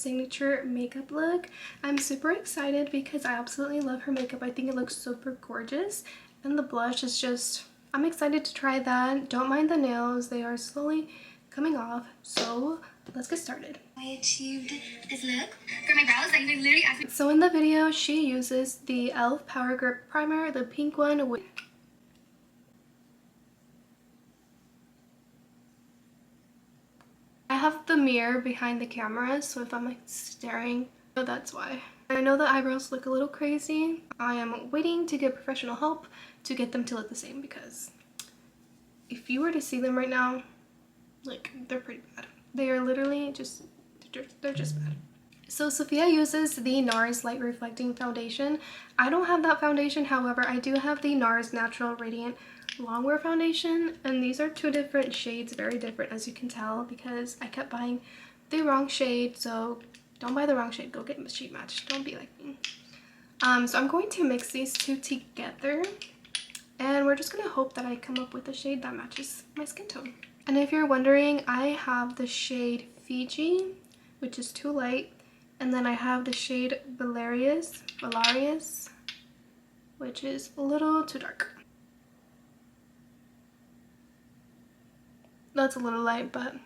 signature makeup look. I'm super excited because I absolutely love her makeup. I think it looks super gorgeous, and the blush is just, I'm excited to try that. Don't mind the nails, they are slowly coming off, so let's get started. I achieved this look for my brows. Like, they literally asked me. So in the video, she uses the e.l.f. Power Grip Primer, the pink one with I have the mirror behind the camera, so if I'm like staring, that's why. I know the eyebrows look a little crazy. I am waiting to get professional help to get them to look the same, because if you were to see them right now, like, they're pretty bad. They are literally just, they're just bad. So Sophia uses the NARS Light Reflecting Foundation. I don't have that foundation, however, I do have the NARS Natural Radiant Longwear Foundation, and these are two different shades, very different as you can tell, because I kept buying the wrong shade. So don't buy the wrong shade, go get shade matched, don't be like me. So I'm going to mix these two together, and we're just gonna hope that I come up with a shade that matches my skin tone. And if you're wondering, I have the shade Fiji, which is too light, and then I have the shade Valerius, which is a little too dark. That's a little light, but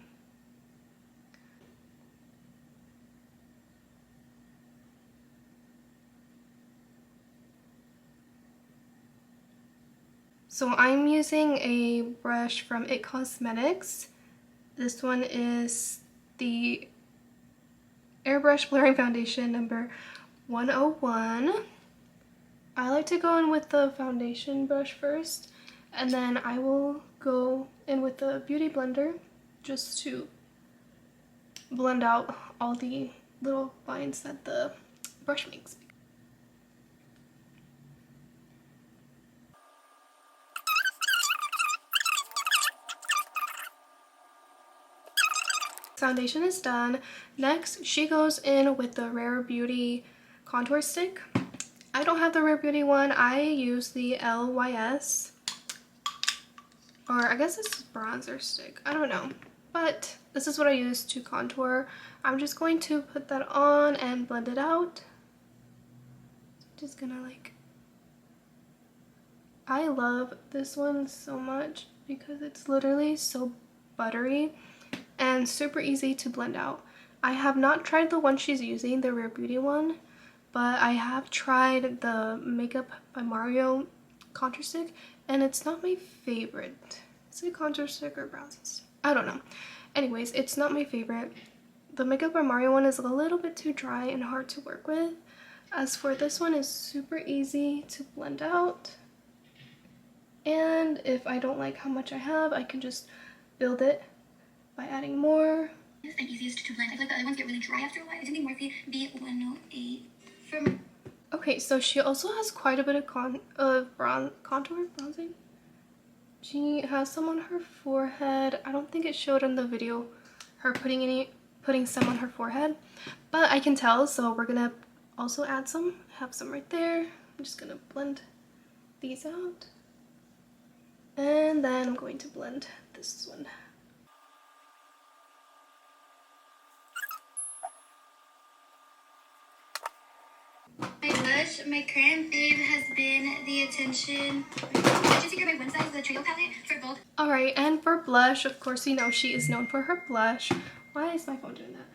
so I'm using a brush from It Cosmetics. This one is the Airbrush Blurring Foundation number 101. I like to go in with the foundation brush first, and then I will go in with the beauty blender just to blend out all the little lines that the brush makes. Foundation is done. Next, she goes in with the Rare Beauty contour stick. I don't have the Rare Beauty one. I use the LYS, or I guess this is bronzer stick, I don't know, but this is what I use to contour. I'm just going to put that on and blend it out. Just gonna like, I love this one so much because it's literally so buttery and super easy to blend out. I have not tried the one she's using, the Rare Beauty one, but I have tried the Makeup by Mario contour stick, and it's not my favorite. Is it contour stick or bronzing stick? I don't know. Anyways, it's not my favorite. The Makeup by Mario one is a little bit too dry and hard to work with. As for this one, is super easy to blend out. And if I don't like how much I have, I can just build it by adding more. And easiest to blend. I feel like the other ones get really dry after a while. Isn't it Morphe B108 from... Okay, so she also has quite a bit of bronzing. She has some on her forehead. I don't think it showed in the video her putting some on her forehead, but I can tell, so we're gonna also add some. Have some right there. I'm just gonna blend these out, and then I'm going to blend this one. My blush, my current fave has been the Attention Secret by One Size, the Trio palette for gold. Alright, and for blush, of course, you know she is known for her blush. Why is my phone doing that?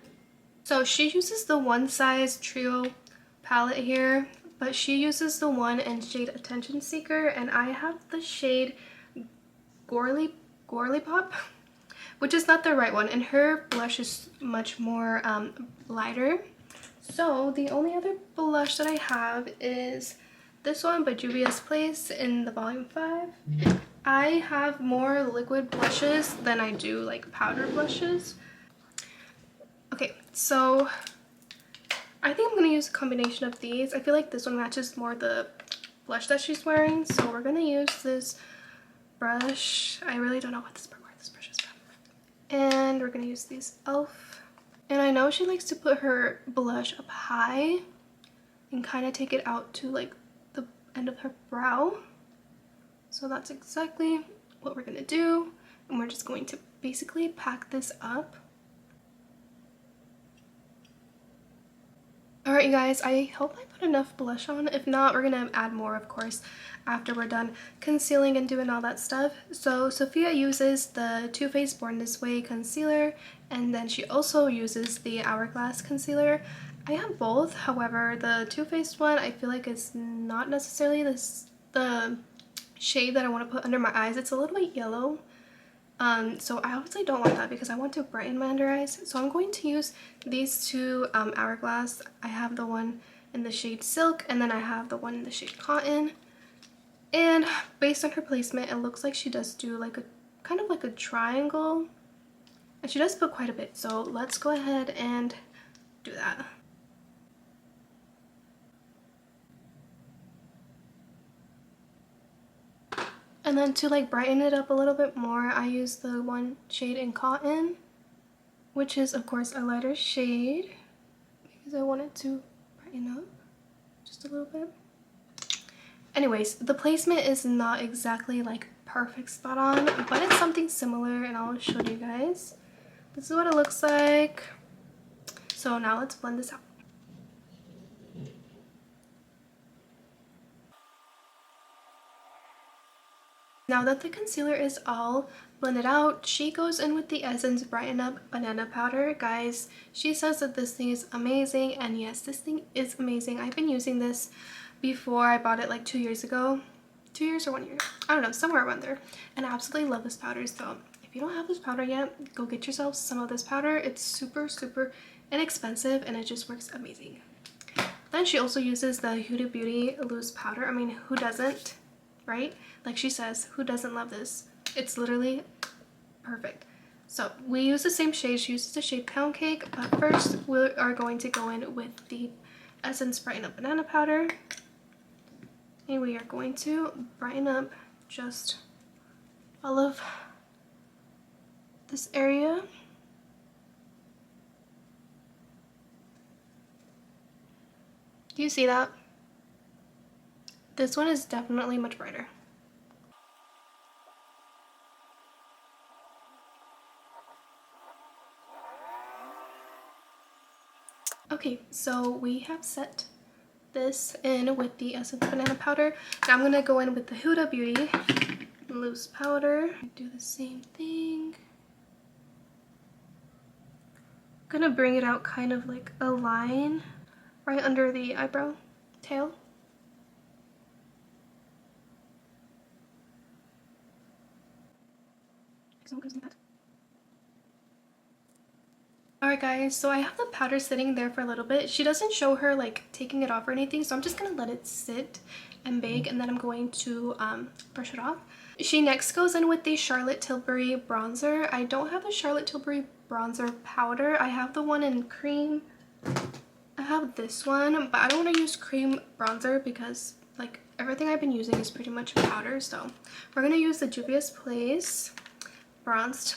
So she uses the One Size Trio palette here, but she uses the one in shade Attention Seeker, and I have the shade Gorly Pop, which is not the right one, and her blush is much more lighter. So the only other blush that I have is this one by Juvia's Place in the volume 5. I have more liquid blushes than I do like powder blushes. Okay, so I think I'm going to use a combination of these. I feel like this one matches more the blush that she's wearing, so we're going to use this brush. I really don't know what this brush is from. And we're going to use these e.l.f. And I know she likes to put her blush up high and kind of take it out to like the end of her brow. So that's exactly what we're going to do. And we're just going to basically pack this up. Alright, you guys, I hope I put enough blush on. If not, we're gonna add more, of course, after we're done concealing and doing all that stuff. So Sophia uses the Too Faced Born This Way concealer, and then she also uses the Hourglass concealer. I have both, however, the Too Faced one I feel like it's not necessarily the shade that I want to put under my eyes. It's a little bit yellow. So I obviously don't want that because I want to brighten my under eyes. So I'm going to use these two Hourglass. I have the one in the shade Silk, and then I have the one in the shade Cotton. And based on her placement, it looks like she does do like a kind of like a triangle. And she does put quite a bit. So let's go ahead and do that. And then to like brighten it up a little bit more, I use the one shade in Cotton, which is of course a lighter shade because I wanted to brighten up just a little bit. Anyways, the placement is not exactly like perfect spot on, but it's something similar and I'll show you guys. This is what it looks like. So now let's blend this out. Now that the concealer is all blended out, she goes in with the Essence Brighten Up Banana Powder. Guys, she says that this thing is amazing, and yes, this thing is amazing. I've been using this before. I bought it like 2 years ago. 2 years or 1 year? I don't know, somewhere around there. And I absolutely love this powder, so if you don't have this powder yet, go get yourself some of this powder. It's super, super inexpensive, and it just works amazing. Then she also uses the Huda Beauty Loose Powder. I mean, who doesn't, right? Like she says, who doesn't love this? It's literally perfect. So we use the same shade. She uses the shade Pound Cake, but first we are going to go in with the Essence Brighten Up Banana Powder. And we are going to brighten up just all of this area. Do you see that? This one is definitely much brighter. Okay, so we have set this in with the Essence Banana Powder. Now I'm going to go in with the Huda Beauty Loose Powder. Do the same thing. I'm going to bring it out kind of like a line right under the eyebrow tail. Alright guys, so I have the powder sitting there for a little bit. She doesn't show her like taking it off or anything, so I'm just gonna let it sit and bake, and then I'm going to brush it off. She next goes in with the Charlotte Tilbury bronzer. I don't have the Charlotte Tilbury bronzer powder. I have the one in cream. I have this one, but I don't want to use cream bronzer because like everything I've been using is pretty much powder. So we're gonna use the Juvia's Place bronzed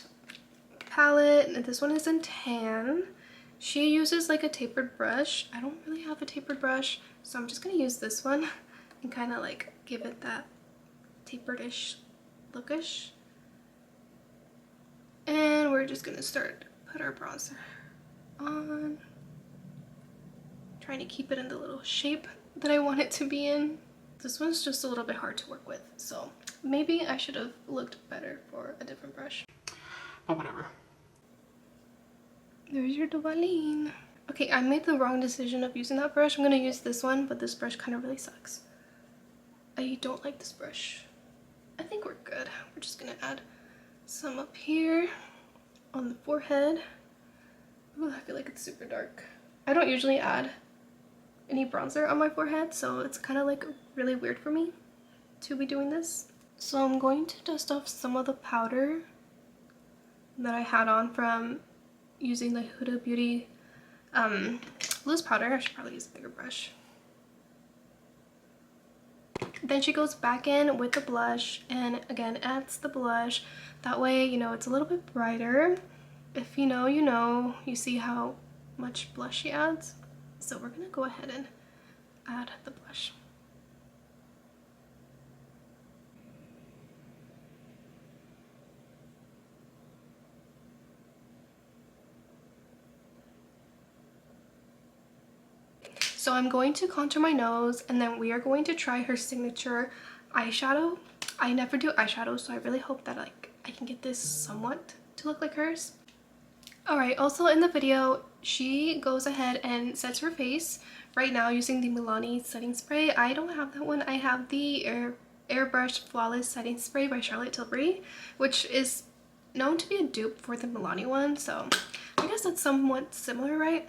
palette, and this one is in tan. She uses like a tapered brush. I don't really have a tapered brush, so I'm just gonna use this one and kind of like give it that tapered-ish lookish. And we're just gonna start put our bronzer on, trying to keep it in the little shape that I want it to be in. This one's just a little bit hard to work with, so maybe I should have looked better for a different brush. But whatever. There's your Duvalin. Okay, I made the wrong decision of using that brush. I'm gonna use this one, but this brush kind of really sucks. I don't like this brush. I think we're good. We're just gonna add some up here on the forehead. Ooh, I feel like it's super dark. I don't usually add any bronzer on my forehead, so it's kind of like really weird for me to be doing this. So I'm going to dust off some of the powder that I had on from using the Huda Beauty loose powder. I should probably use a bigger brush. Then she goes back in with the blush and again adds the blush. That way, you know, it's a little bit brighter. If you know, you know. You see how much blush she adds? So we're gonna go ahead and add the blush. So I'm going to contour my nose, and then we are going to try her signature eyeshadow. I never do eyeshadow, so I really hope that like I can get this somewhat to look like hers. Alright, also in the video, she goes ahead and sets her face right now using the Milani setting spray. I don't have that one. I have the Airbrush Flawless Setting Spray by Charlotte Tilbury, which is known to be a dupe for the Milani one, so I guess that's somewhat similar, right?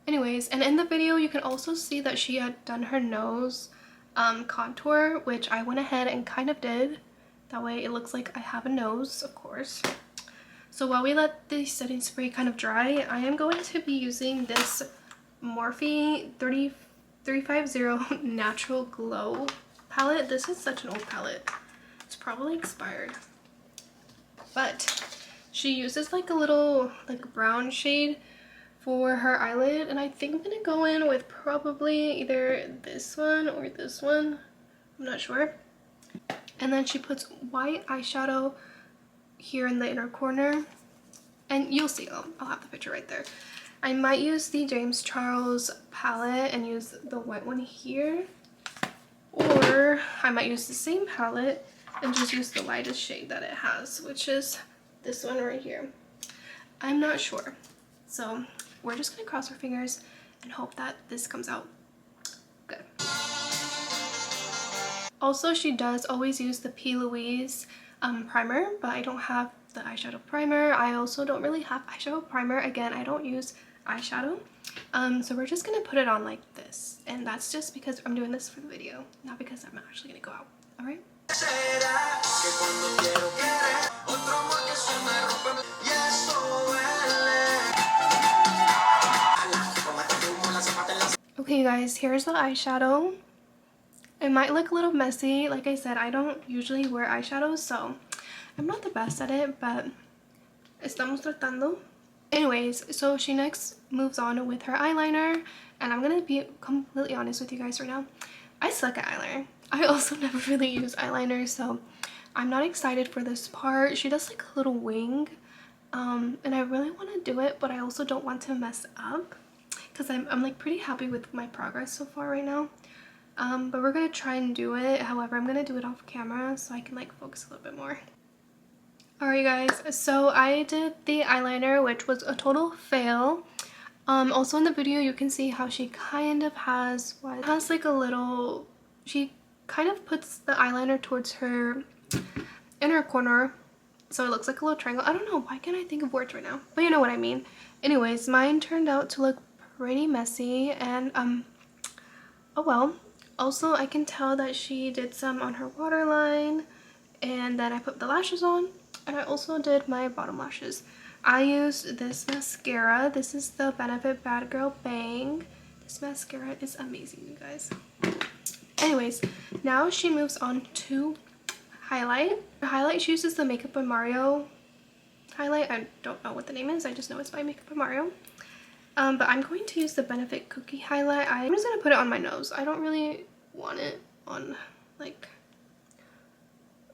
Anyways, and in the video you can also see that she had done her nose contour, which I went ahead and kind of did. That way it looks like I have a nose, of course. So while we let the setting spray kind of dry, I am going to be using this Morphe 350 Natural Glow palette. This is such an old palette. It's probably expired. But she uses like a little like brown shade for her eyelid, and I think I'm gonna go in with probably either this one or this one. I'm not sure. And then she puts white eyeshadow here in the inner corner, and you'll see, I'll have the picture right there. I might use the James Charles palette and use the white one here, or I might use the same palette and just use the lightest shade that it has, which is this one right here. I'm not sure, so we're just gonna cross our fingers and hope that this comes out good. Also, she does always use the P. Louise primer, but I don't have the eyeshadow primer. I also don't really have eyeshadow primer. Again, I don't use eyeshadow. So we're just gonna put it on like this, and that's just because I'm doing this for the video, not because I'm actually gonna go out. All right. Okay, you guys, here's the eyeshadow. It might look a little messy. Like I said, I don't usually wear eyeshadows, so I'm not the best at it, but estamos tratando. Anyways, so she next moves on with her eyeliner, and I'm gonna be completely honest with you guys right now. I suck at eyeliner. I also never really use eyeliner, so I'm not excited for this part. She does like a little wing, and I really want to do it, but I also don't want to mess up because I'm like pretty happy with my progress so far right now. But we're gonna try and do it. However, I'm gonna do it off camera so I can like focus a little bit more. Alright guys, so I did the eyeliner, which was a total fail. Also in the video you can see how she kind of has like a little, she kind of puts the eyeliner towards her inner corner, so it looks like a little triangle. I don't know, why can't I think of words right now? But you know what I mean. Anyways, mine turned out to look pretty messy, and oh well. Also, I can tell that she did some on her waterline, and then I put the lashes on, and I also did my bottom lashes. I used this mascara. This is the Benefit Bad Girl Bang. This mascara is amazing, you guys. Anyways, now she moves on to highlight. For highlight, she uses the Makeup by Mario highlight. I don't know what the name is. I just know it's by Makeup by Mario. But I'm going to use the Benefit Cookie highlight. I'm just going to put it on my nose. I don't really want it on like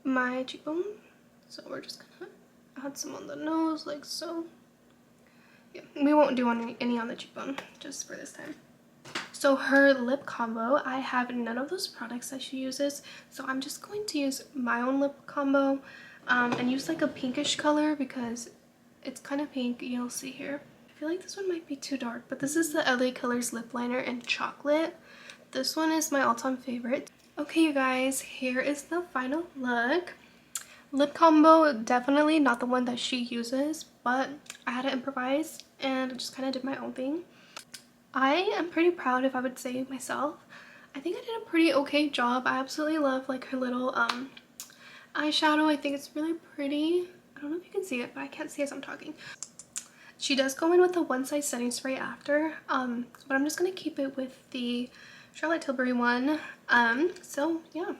my cheekbone. So we're just going to add some on the nose like so. Yeah, we won't do any on the cheekbone just for this time. So her lip combo, I have none of those products that she uses. So I'm just going to use my own lip combo and use like a pinkish color because it's kind of pink. You'll see here. I feel like this one might be too dark, but this is the LA Colors lip liner in chocolate. This one is my all-time favorite. Okay, you guys, here is the final look. Lip combo, definitely not the one that she uses, but I had to improvise and just kind of did my own thing. I am pretty proud, if I would say myself. I think I did a pretty okay job. I absolutely love like her little eyeshadow. I think it's really pretty. I don't know if you can see it, but I can't see as I'm talking. She does go in with a one size setting spray after, but I'm just going to keep it with the Charlotte Tilbury one. So yeah.